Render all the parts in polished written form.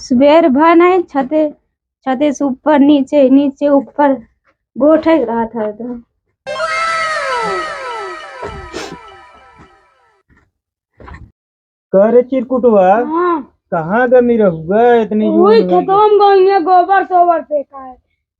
सुबेर भन है छते छते से ऊपर नीचे नीचे ऊपर गोठ रहा था तो करे चिरकुटवा हाँ कहाँ गमी रहुआ इतनी वही खेतों में गई गोबर सोबर फेंका है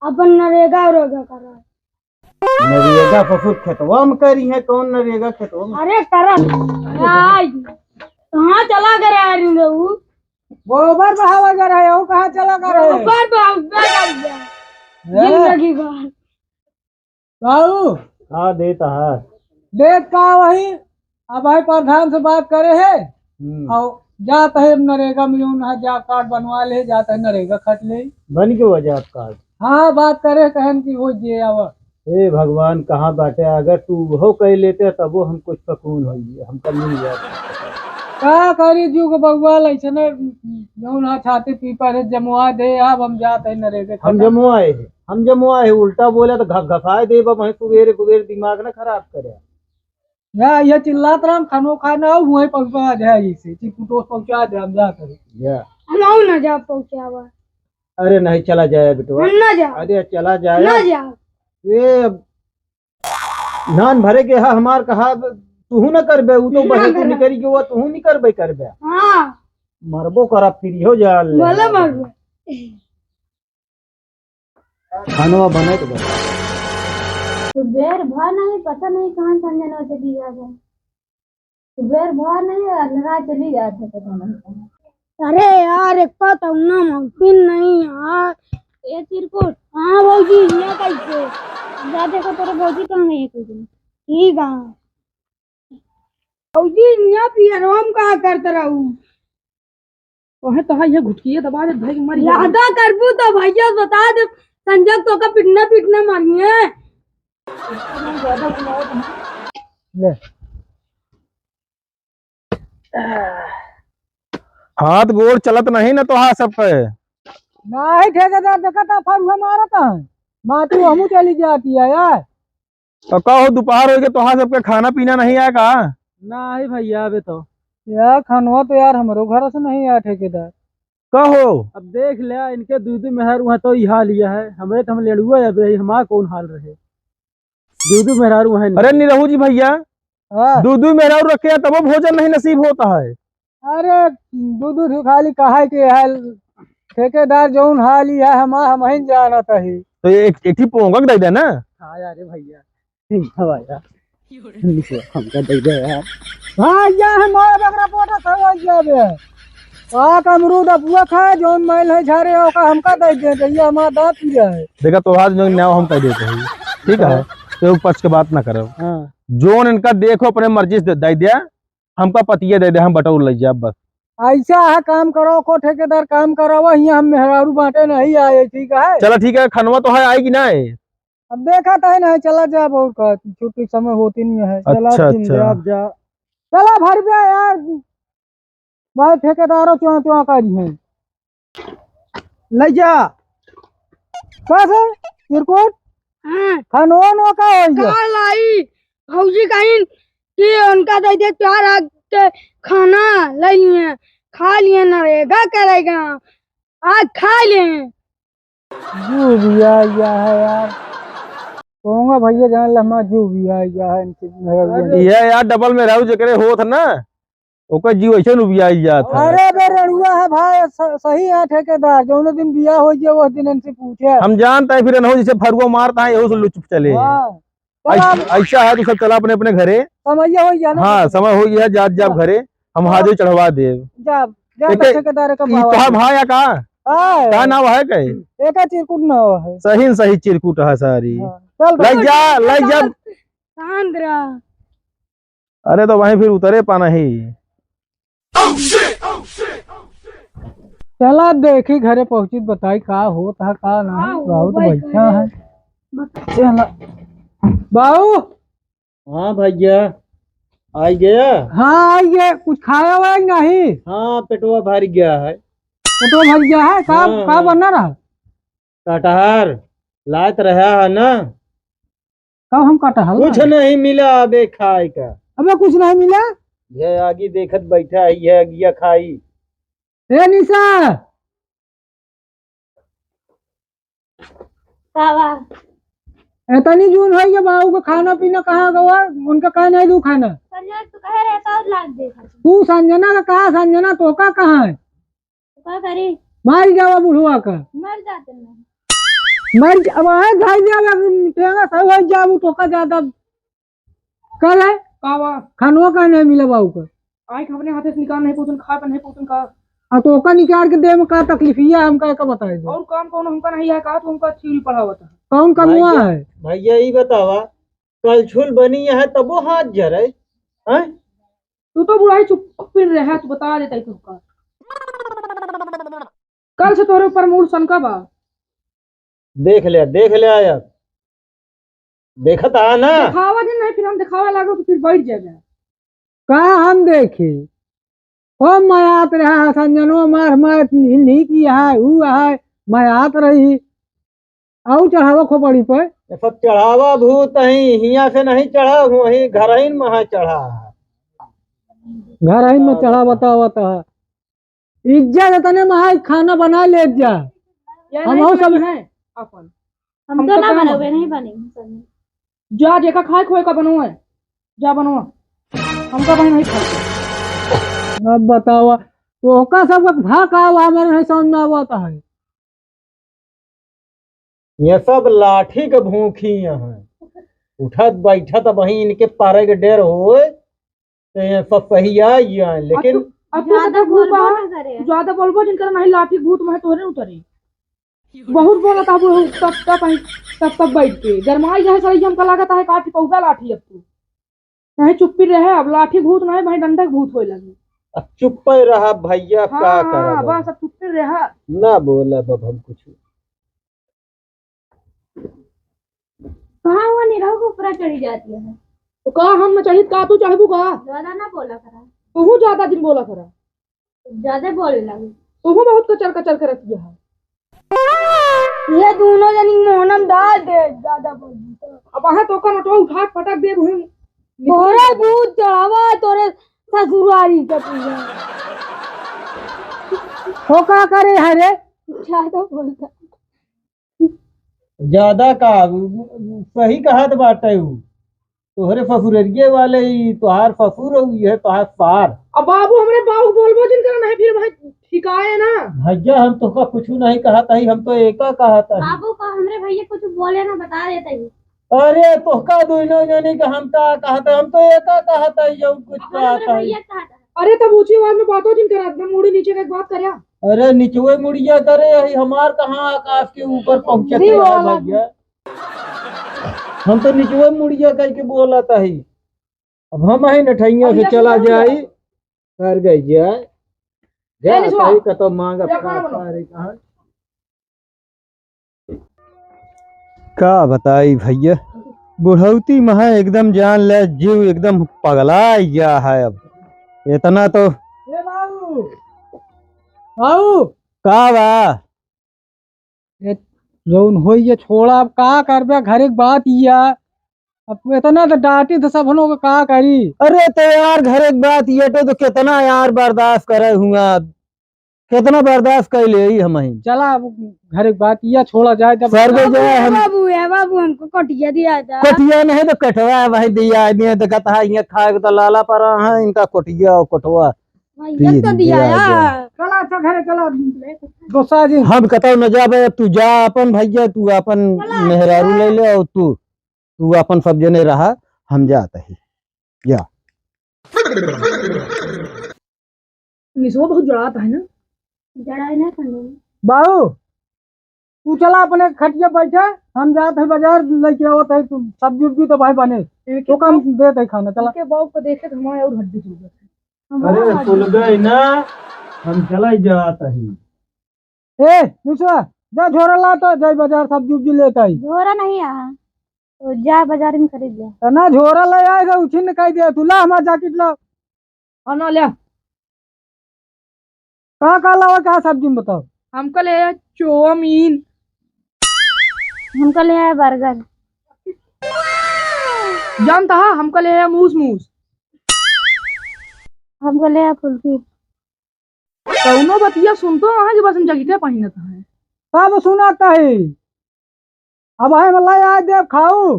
अपन नरेगा उरेगा कर रहा है। नरेगा पशु खेतवा में करी है कौन नरेगा खेतवा में? अरे करत कहाँ चला कर रहा है गोबर बहावा कर रहे हो कहाँ चला कर रहे गोबर जिंदगी भर काऊ हाँ देता है देख का वही अब भाई प्रधान से बात करे है और जाता है नरेगा में जॉब कार्ड बनवा ले जाता है नरेगा खट ले बन के वजह कार्ड हाँ बात करे कहन की हो जे अब हे भगवान कहाँ बाटे अगर तू वो कह लेते तब वो हम कुछ सकून हो हमका मिल जाता का करी जुग बगवाल ऐसे न जौन छाती पीपर है जमुआ दे अब हम जाते हैं नरेगा हम जमुआए उल्टा बोला तो घफाए दे वही कुबेर कुबेर दिमाग न खराब करे या ये चिल्लात राम खानो खाना हुए पहुंचा दे इसे चिकुटो पहुंचा दे हम जा करे हम ना जा पहुंचावा अरे नहीं चला जाए बेटवा ना जा अरे चला जाए ना जा ये नान भरे के हमार कहा तू न करबे वो तो बहे तू निकरी के वो तू नहीं करबे करबे हां मरबो करा फिर हो जा ले बोले मरबो खानवा बने तो सुबेर भर नहीं पता नहीं कहाँ संजना चली जाता है सुबेर भर नहीं अंधेरा चली जाता पता नहीं अरे यार एक पता ना मुमकिन नहीं यार ये चिरकुट हाँ भौजी ये कैसे जा देखो तेरे भौजी कहाँ है कुछ दिन ठीक है भौजी यहाँ पियरवा में कहाँ करते रहूँ ओहे तो ये घुटकी दबा दे भाई मर ज्यादा करबू तो भैया बता दे संजय तो का पिटना मारिए ले हाथ गोड़ चलत नहीं ना तो हाँ सब पे नहीं ठेकेदार देखा था फरुहा मारा था मातू हमू चली जाती है यार तो कहो दोपहर हो गए तो हाँ सबके खाना पीना नहीं आएगा नहीं भैया अबे तो यार खानवा तो यार हमारो घर से नहीं आया ठेकेदार कहो अब देख ले इनके दूध मेहर वहाँ तो ही हाल लिया है हमें तो हम लेड़ुआ है हमारा कौन हाल रहे दूध मेहरार वहाँ अरे निरहू जी भैया दूध मेहरारू रखे तब भोजन नहीं नसीब होता है अरे दूध खाली कहा के हाल ठेकेदार जौन हाल ही है हम ही जाना ही तो एक ही पोंगक दे देना हाँ यार भैया हमका दे दे यार हाँ या हमारा बकरा पोटा समझ जाबे अमरूद अपुआ खाए जौन मैल है झारे ओका हमका दे दे भैया हमारा दांत पी है देखा तो आज जो न्याय हम कह देते हैं ठीक है तो पक्ष के बात ना करो हाँ जोन इनका देखो अपने मर्जी से दे दिया हमका पतिया दे दे हम बटोर ले जाए बस ऐसा है काम करो को ठेकेदार काम करो वही हम मेहरारू बांटे नहीं आए ठीक है चलो ठीक है खनवा तो है आएगी ना अब देखा था ना चला जा बहुत का छुट्टी समय होती नहीं है चला अच्छा अब जा चला भर गया यार भाई ठेकेदारों क्यों करी है ले जा बस चिरकुट खानो का हो गया लाई भौजी कहीं कि उनका दे दे प्यार आग के खाना ले लिए खा लिए नरेगा करेगा आज खा लिए जू भी आ गया है यार कहूँगा भैया जान लम्हा जू भी आ गया है ये यार डबल में रहू जकरे होत ना ओकर जीव ऐसे नु बिया जात है अरे बे रड़ुआ है भाई सही है ठेकेदार जो दिन बिया हो गया वो दिन इनसे पूछे हम जानते हैं फिर न हो जैसे फरुआ मारता है यही लुचप चले ऐसा है तो सब चला अपने अपने घरे समय हो गया ना हाँ समय हो गया जात जाब घरे हम हाजिर चढ़वा दे ठेकेदार का भाई का नाम है कहे एक चिरकुट ना है सही चिरकुट है सारी चल लग जा सांद्रा अरे तो वहीं फिर उतरे पाना ही चला देखी घरे पहुंची बताई का होता है का ना बहुत बढ़िया है चला बाबू हाँ भैया आई गया हाँ आई गया कुछ खाया हुआ नहीं हाँ पेटवा भर गया है पेटवा भर गया है का बना रहा कटहर लात रहा है ना कब हम कटहल कुछ नहीं मिला अबे खाए का अबे कुछ नहीं मिला ये आगे देखत बैठा है ये अगिया खाई ए निशा कावा इतनी जून है ये बाबू का खाना पीना कहाँ गवा, उनका कहा नहीं दू खाना। संजना तू कहे रहता और लाग दे तू संजना का कहा, संजना तो का कहाँ है, क्या करी मार जावा बुढ़वा का, मर जाते ना मर अब है भाई जावा सब हो जाऊ तो का ज्यादा कल है कावा खानवा का नहीं मिला बाबू का। आई अपने हाथे से निकाल नहीं पोतन खा नहीं पोतन का तो का निकाल के दे में का तकलीफ है हमका का बताए दो। और काम कौन हमका नहीं है कहा तो हमका छील पड़ा हुआ था। कौन कमुआ है भैया ये बतावा, कल छुल बनी है तब वो हाथ जरे हैं? तू तो बुढ़ाई चुप फिर रहा, तू बता देता है तुमका। कल से तोरे ऊपर मूड सनका बा। देख लिया यार, देखा था ना। दिखावा दिन नहीं, फिर हम दिखावा लागो तो फिर बैठ जाएगा। का हम देखे ओ मयात रहा संजनो मार मार नहीं किया है वो है मयात रही आउ चढ़ावा खोपड़ी पर ये सब चढ़ावा भूत ही हिया से नहीं चढ़ा, वही घर ही महा चढ़ा है। घर ही में चढ़ा बतावता है इज्जत तने महा खाना बना ले जा। ये हम नहीं और सब है अपन हम तो ना बने हुए नहीं बनेंगे जा देखा खाए खोए का बनवा है, जा बनवा हमका भाई नहीं खा। अब बतावा तो का सब भाग आवा मेरे नहीं समझ में आवता है। ये सब लाठी के भूखी है, उठत बैठत वही इनके पारे के डेर हो तो ये सब सही आई है, लेकिन अब तू ज्यादा ज्यादा भूत बोलबो बा, ना करे ज्यादा बोलबो जिनका नहीं लाठी भूत में तोरे उतरी बहुत बोला था वो तब बैठ के गरमाई जाए सही हमका लागत है काठी पौधा लाठी। अब तू नहीं चुप्पी रहे, अब लाठी भूत नहीं भाई डंडक भूत होए लगी। अब चुप ही रहा भैया, हाँ क्या हाँ करा बस अब चुप्पी रहा। ना बोला बब हम कुछ। कहाँ हुआ निराह को ऊपर चढ़ी जाती है तो कहा हम न चाहिए का तू चढ़बू का ज्यादा ना बोला करा तू ज्यादा दिन बोला करा, ज्यादा बोलने लगी तू बहुत कचर के रखी है। ये दोनों जनी मोहनम डाल दे ज्यादा बोल अब वहां तो का नटो उठा पटक दे वही तोरे भूत चढ़ावा तोरे ससुरारी का पूजा हो का करे है रे ज्यादा बोलता ज्यादा का सही कहत बाटे उ तोहरे ससुररिये वाले ही तोहार ससुर हुई है तोहार पार। अब बाबू हमरे बाबू बोलबो जिनका नहीं फिर भाई ठिकाए ना। भैया हम तो का कुछ नहीं कहता ही, हम तो एका कहता ही। बाबू का हमरे भैया कुछ बोले ना बता देता ही अरे तो का दोनों जने का हम का कहता, हम तो एका कहता ही जो कुछ हमरे कहता ही। भैया कहा था अरे तब ऊंची आवाज में बातों जिनका एकदम मुड़ी नीचे का एक बात करया। अरे निचवे मुड़िया करे ही, हमार कहाँ आकाश के ऊपर पहुंचते नहीं हैं बोला। भैया। हम तो निचवे मुड़िया करके बोलता ही। अब हम ही नठैया से चला जाई कर गई जाए जा नहीं सुना। सही का तो मांगा जा खाना बनाओ। कहाँ का बताई भैया, बुढ़ौती महा एकदम जान ले जीव एकदम पगला गया है। अब इतना तो ए बाबू बाबू का बा जौन हो ये छोड़ा अब का करबे घर एक बात या अब इतना तो डांटी तो सब लोग का करी। अरे तो यार घर एक बात ये तो कितना यार बर्दाश्त करे हुआ, कितना बर्दाश्त कर ले हम ही। चला अब घर एक बात या छोड़ा जाए जब सर को जाए हम बाबू है बाबू हमको कटिया दिया था कोटिया नहीं तो कटवा है भाई दिया नहीं तो कहता है ये खाए तो लाला पर है इनका कोटिया और कटवा भैया तो दिया यार चला अच्छा घरे चला गुस्सा जी हम कहता न जाबे, तू जा अपन भैया, तू अपन मेहरारू ले ले और तू अपन सब जने रहा, हम जाते ही जा। निसो बहुत जड़ाता है ना। जड़ाई ना करने बाबू तू चला अपने खटिया बैठे हम जाते हैं बाजार लेके आवत है तुम सब्जी उब्जी तो भाई बने तो कम देते है खाना चला। के बाबू को देखे तो हमारे और हड्डी सूख गई। अरे सुन गई ना, हम चला जाते ही। ए निशा जा झोरा ला तो जाए बाजार सब्जी उब्जी लेता ही झोरा नहीं आ तो जा बाजार में खरीद ले तो ना झोरा ले आएगा उछिन कह दिया तू ला हमारा जैकेट ला खाना लिया का लावा क्या सब्जी में बताओ। हमको ले आया चाउमीन, हमको ले आया बर्गर जानता है हमको ले आया मूस मूस। हमको ले आया फुल्की कौनो बतिया सुनतो वहां के बस हम जगीते पहिनत है। सब सुनाता है अब है मलाई आज देव खाऊ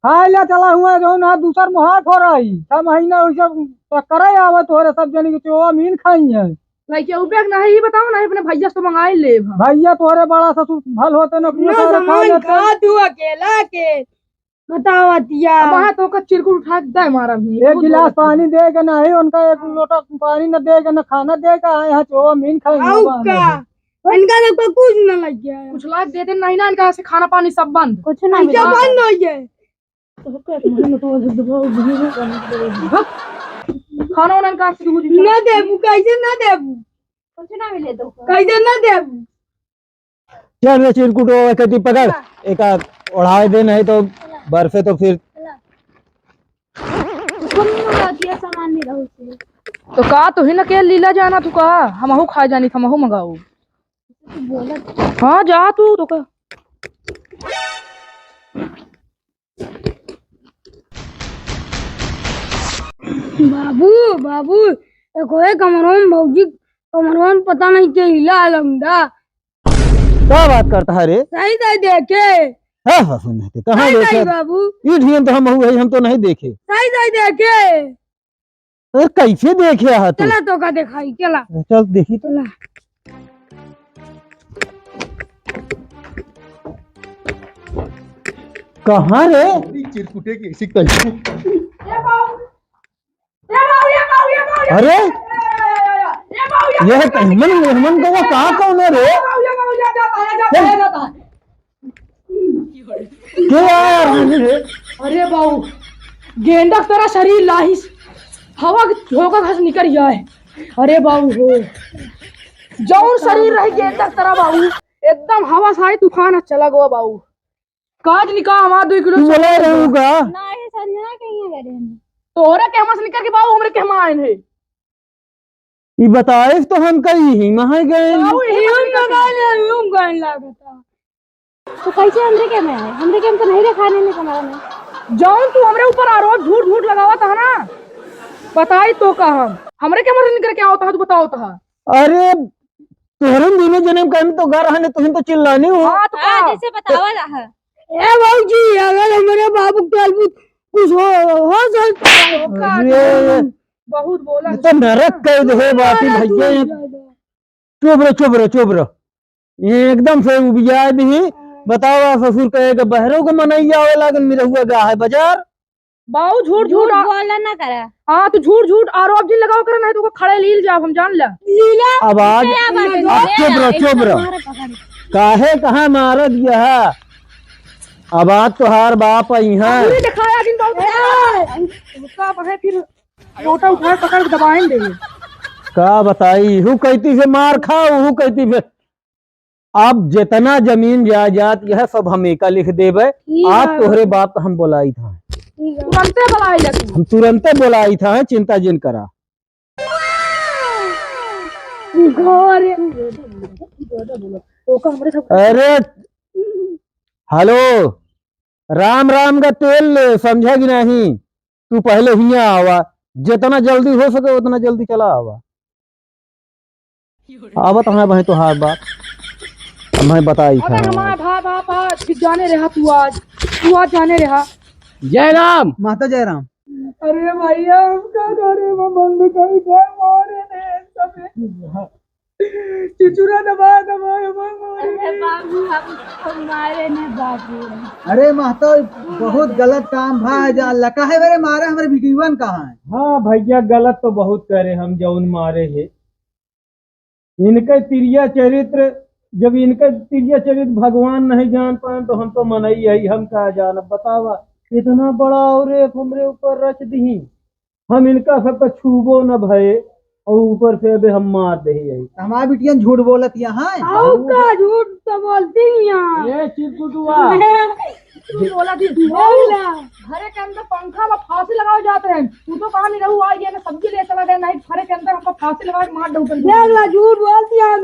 खाए ले चला हुआ जो ना दूसर मुहाट हो रही 6 महीना वैसे करे आवत हो रे सब जनी के चो मीन खाई है लाइक ये उपयोग नहीं बताओ ना अपने भैया से मंगाई ले भैया तोरे बड़ा ससुर भल होते न पूरा सारा खा लेते तू अकेला के बतावतिया वहां तो का चिरकुट उठा के दे मारा भी एक गिलास पानी देगा नहीं उनका एक लोटा पानी न देगा न खाना देगा यहाँ चो मीन खाएंगे इनका तो कुछ न लग गया है। कुछ लाख देते नहीं ना इनका से खाना पानी सब बंद कुछ ना क्या बंद हो गया खाना वाना इनका से ना देबू कैसे ना देबू कुछ ना मिले तो कैसे ना देबू चल रे चिरकुट कति पकड़ एक आध ओढ़ाए दे नहीं तो बर्फे तो फिर सामान नहीं रहू से तो का तो ही न के लीला जाना तू का हमहू खा जानी हमहू मंगाऊ हाँ जा तू तो का बाबू बाबू देखो ये कमरों भौजी कमरों पता नहीं क्या हिला लंगड़ा क्या बात करता है रे सही सही देखे हाँ हाँ सुन नहीं कहाँ सही सही देखे बाबू ये ढीन तो हम तो नहीं देखे सही सही देखे अरे कैसे देखे है तू चला तो का दिखाई चला चल देखी तो चला कहाँ रे चिरकुटे की ऐसी कैसे अरे यह कहमन मेहमान का वो कहाँ कौन है रे क्या यार रे अरे बाबू गेंडा तेरा शरीर लाहिस हवा के झोंका घस निकल जाए अरे बाबू हो जौन शरीर रही गेंडा तेरा बाबू एकदम हवा से तूफान चला गया बाबू काज निकाह हमारा 2 किलो तू बोला रहूगा ना ये संजना कहीं है घरे में तोहरे कहमा से निकल के बाबू हमरे कहमा आए हैं ये बताए तो हम कहीं ही महा गए बाबू यही यूं तो गाने लागता तो कैसे हमरे के में है हमरे के में तो नहीं रे खाने में कमरा में जौन तू हमरे ऊपर आरोप झूठ झूठ लगावा था ना बताई तो का हम हमरे कहमा से निकल के आओ था तू बताओ था अरे तोहरे दोनों जन्म कहीं तो घर रहने तुम तो चिल्लानी हो हाँ तो का जैसे बतावा रहा ए बाबूजी अगर हमारे बाबू के कुछ हो सकता अरे बहुत बोला ये तो नरक कर दे बाती भैया चुप रहो ये एकदम से उबिया दी बताओ ससुर कहेगा बहरों को मनैया हो लागन मेरा हुआ गा है बाजार बाबू झूठ झूठ बोला ना करा हाँ तो झूठ झूठ आरोप जी लगाओ कर नहीं तो खड़े लील जाओ हम जान ला आवाज चुप रहो काहे कहाँ मार दिया है आवाज तोहार बाप आई है पूरी दिखाया कि उसका बहे फिर मोटा उठा पकड़ के दबाएंगे का बताई हूँ कहती से मार खाओ हूँ कहती से आप जितना जमीन जायदाद यह सब हमें का लिख देवे आप तोहरे बाप हम बोलाई था तुरंते बुलाए जाते हम तुरंते बोलाई था चिंता जिन करा अरे हेलो राम राम का तेल ले समझा कि नहीं तू पहले ही आवा जितना जल्दी हो सके उतना जल्दी चला आवा आवत हमें भाई तो हार बात हमें बताई था अरे हमारा भा ठीक जाने रहा तू आज जाने रहा जय राम माता जयराम अरे भैया उसका घरे में बंद कर दे मारे ने सब चिचुरा दबा अरे बाबू हम मारे ने बाबू अरे माता बहुत गलत काम भाई जा लका है मेरे मारे हमारे वीडियोन कहाँ है हाँ भैया गलत तो बहुत करे हम जौन मारे है इनके तिरिया चरित्र जब इनका तिरिया चरित्र भगवान नहीं जान पाए तो हम तो मनई है हम कहा जान बतावा इतना बड़ा और हमरे ऊपर रच दी हम इनका सबका छूबो न भये और ऊपर से अबे हम मार दे यही हमारा बिटिया झूठ बोलत यहाँ का झूठ तो बोलती यहाँ ये चिरकुटुआ बोला थी घरे के अंदर पंखा में फांसी लगाए जाते हैं तू तो कहाँ नहीं रहू आई ना सब्जी ले चला गया नहीं घरे के अंदर हमको फांसी लगा के मार दो झूठ बोलती है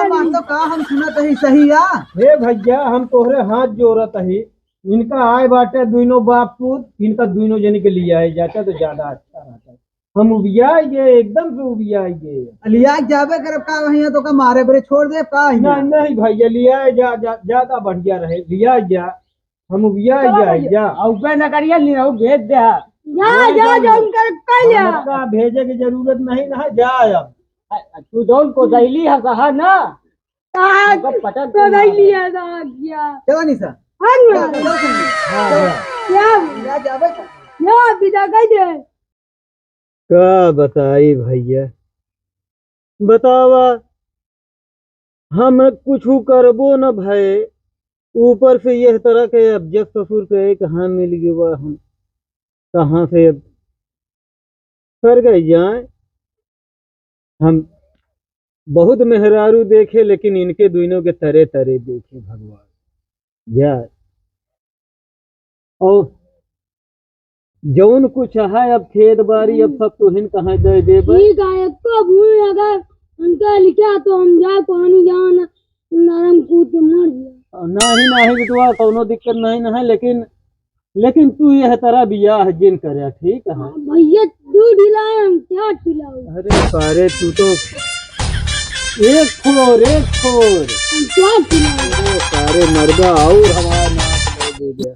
माता का हम सुनत ही सही या हे भैया हम तोहरे हाथ जोड़त ही इनका आए बाटे दोनों बाप पूत इनका दोनों जन के लिए आए जाता तो ज्यादा अच्छा रहता हम उबिया गए, एकदम से उबिया गए। लिया जाबे करब का वहीं तो का मारे बरे छोड़ दे का ही नहीं नहीं भैया, लिया जा, ज्यादा बढ़िया रहे, लिया जा, हम उबिया जाए जा। औबे न करिए ली रहू भेज दे जा जा जा उनका कह जा हमका भेजे की जरूरत नहीं ना, जा अब। तू जौन को दैली है कहा ना पटक तो नहीं लिया था क्या देवानी सा हाँ क्या लिया जाबे का या विदा कह दे का बताई भैया, बतावा हम कुछ करबो न भय, ऊपर से यह तरह के अब जब ससुर के कहाँ मिल गया, हम कहाँ से अब कर गए जाए। हम बहुत मेहरारू देखे, लेकिन इनके दोनों के तरे तरे देखे भगवान जाए। और जौन कुछ है अब खेत बाड़ी अब सब तुहिन कहाँ दे देबे। ठीक है एक तो भूल अगर उनका लिखा तो हम जा पानी जान नरम कूद के मर गया नहीं नहीं बिटवा, कोनो दिक्कत नहीं है, लेकिन तू यह तरह बियाह जिन करे ठीक है। भैया दूध हिलाए हम क्या खिलाओ अरे सारे तू तो एक खोर हम क्या खिलाओ सारे मर्दा और हमारा नाम दे दिया।